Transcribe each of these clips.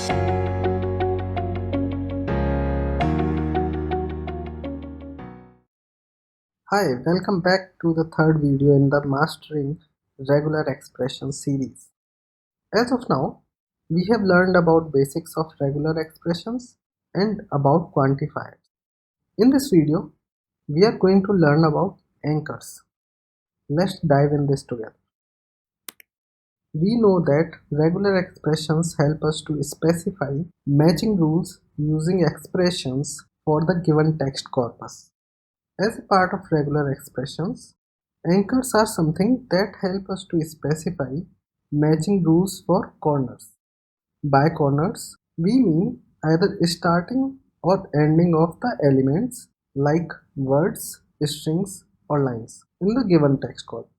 Hi, welcome back to the third video in the Mastering Regular Expressions series. As of now, we have learned about basics of regular expressions and about quantifiers. In this video, we are going to learn about anchors. Let's dive in this together. We know that regular expressions help us to specify matching rules using expressions for the given text corpus. As a part of regular expressions, anchors are something that help us to specify matching rules for corners. By corners, we mean either starting or ending of the elements like words, strings, or lines in the given text corpus.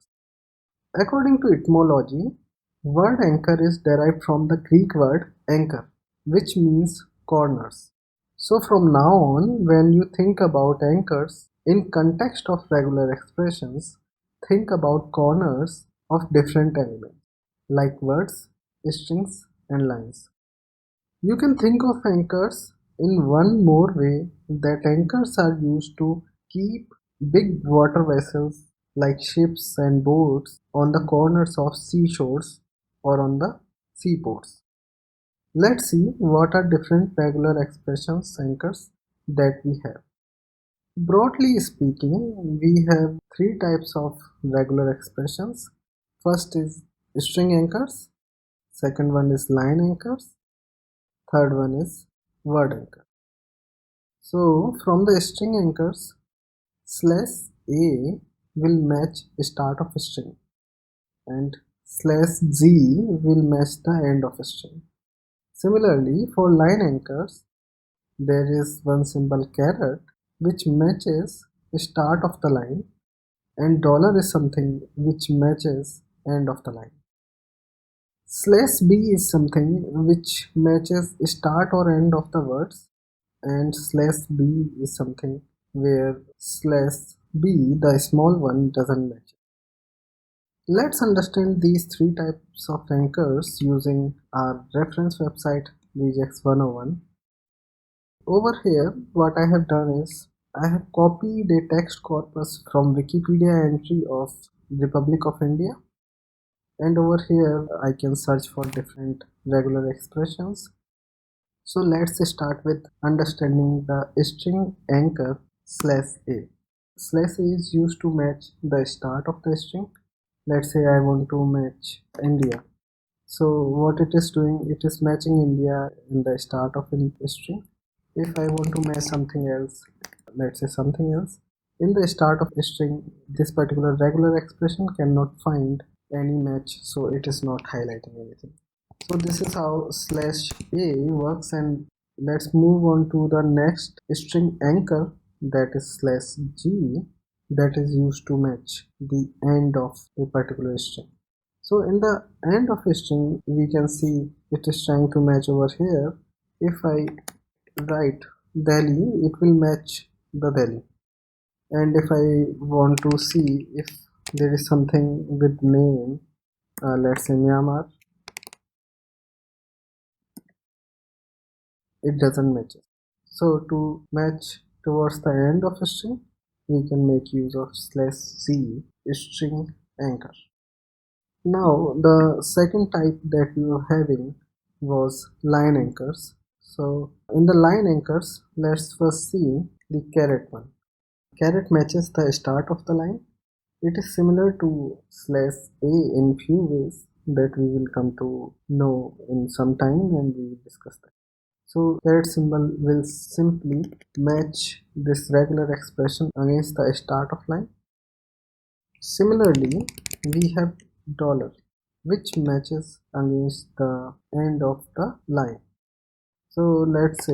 According to etymology, word anchor is derived from the Greek word anchor, which means corners. So from now on, when you think about anchors in context of regular expressions, think about corners of different elements like words, strings, and lines. You can think of anchors in one more way, that anchors are used to keep big water vessels like ships and boats on the corners of seashores or on the seaports. Let's see what are different regular expressions anchors that we have. Broadly speaking, we have three types of regular expressions. First is string anchors, second one is line anchors, third one is word anchor. So from the string anchors, slash A will match start of string and slash Z will match the end of string. Similarly, for line anchors, there is one symbol caret which matches start of the line, and dollar is something which matches end of the line. Slash B is something which matches start or end of the words, and slash B is something where slash B, the small one, doesn't match. Let's understand these three types of anchors using our reference website regex 101. Over here, what I have done is I have copied a text corpus from Wikipedia entry of Republic of India, and over here I can search for different regular expressions. So let's start with understanding the string anchor slash A. Slash A is used to match the start of the string. Let's say I want to match India. So what it is doing, it is matching India in the start of a string. If I want to match something else, let's say something else, in the start of a string, this particular regular expression cannot find any match, so it is not highlighting anything. So this is how slash A works, and let's move on to the next string anchor, that is slash G, that is used to match the end of a particular string. So in the end of a string, we can see it is trying to match over here. If I write Delhi, it will match the Delhi. And if I want to see if there is something with name, let's say Myanmar, it doesn't match it. So to match towards the end of a string, we can make use of slash C string anchor. Now the second type that we were having was line anchors. So in the line anchors, let's first see the caret one. Caret matches the start of the line. It is similar to slash A in few ways that we will come to know in some time when we discuss that. So caret symbol will simply match this regular expression against the start of line. Similarly, we have dollar, which matches against the end of the line. So let's say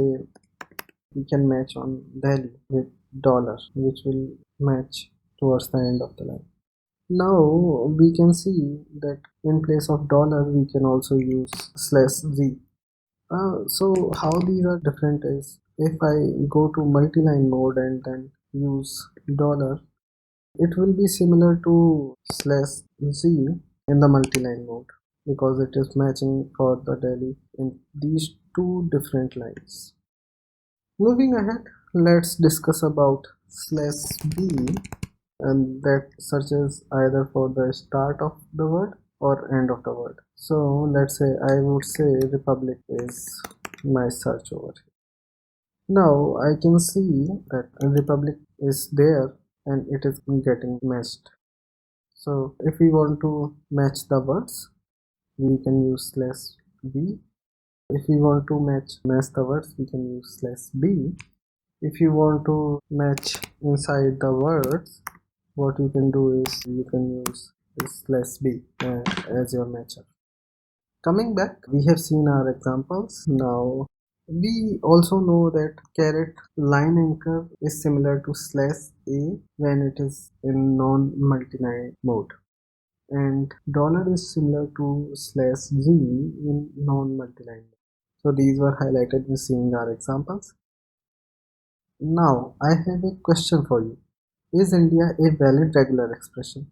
we can match on Delhi with dollar, which will match towards the end of the line. Now we can see that in place of dollar we can also use slash Z. So how these are different is, if I go to multi-line mode and then use dollar, it will be similar to slash Z in the multi-line mode, because it is matching for the Delhi in these two different lines. Moving ahead, let's discuss about slash b, and that searches either for the start of the word or end of the word. So let's say I would say Republic is my search over here. Now I can see that Republic is there and it is getting matched. So if we want to match the words, we can use slash b. If we want to match the words, we can use slash b. If you want to match inside the words, what you can do is you can use this slash b as your matcher. Coming back, we have seen our examples. Now we also know that caret line anchor is similar to slash a when it is in non-multiline mode, and dollar is similar to slash g in non-multiline mode. So these were highlighted in seeing our examples. Now I have a question for you. Is India a valid regular expression?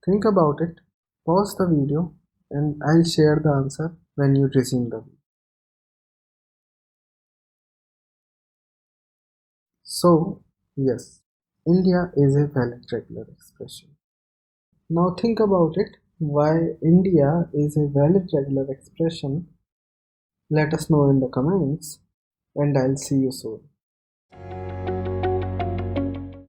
Think about it, pause the video, and I'll share the answer when you resume the video. So, yes, India is a valid regular expression. Now think about it, why India is a valid regular expression. Let us know in the comments, and I'll see you soon.